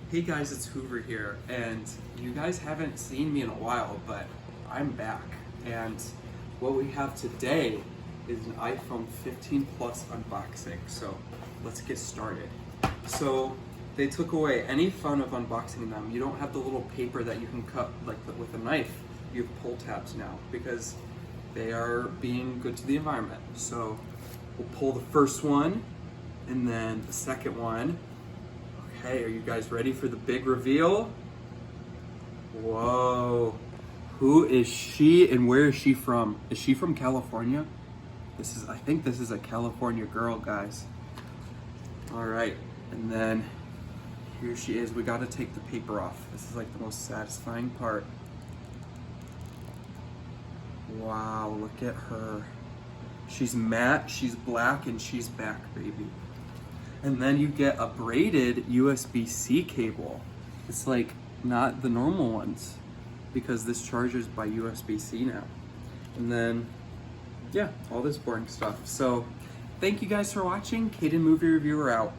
Hey guys, it's Hoover here, and you guys haven't seen me in a while, but I'm back. And what we have today is an iPhone 15 Plus unboxing. So let's get started. So they took away any fun of unboxing them. You don't have the little paper that you can cut with a knife. You have pull tabs now because they are being good to the environment. So we'll pull the first one and then the second one. Okay, are you guys ready for the big reveal? Whoa. Who is she and where is she from? Is she from California? I think this is a California girl, guys. All right, and then here she is. We gotta take the paper off. This is like the most satisfying part. Wow, look at her. She's matte, she's black, and she's back, baby. And then you get a braided USB-C cable. It's like not the normal ones because this charges by USB-C now. And then, yeah, all this boring stuff. So thank you guys for watching. Caden Movie Reviewer out.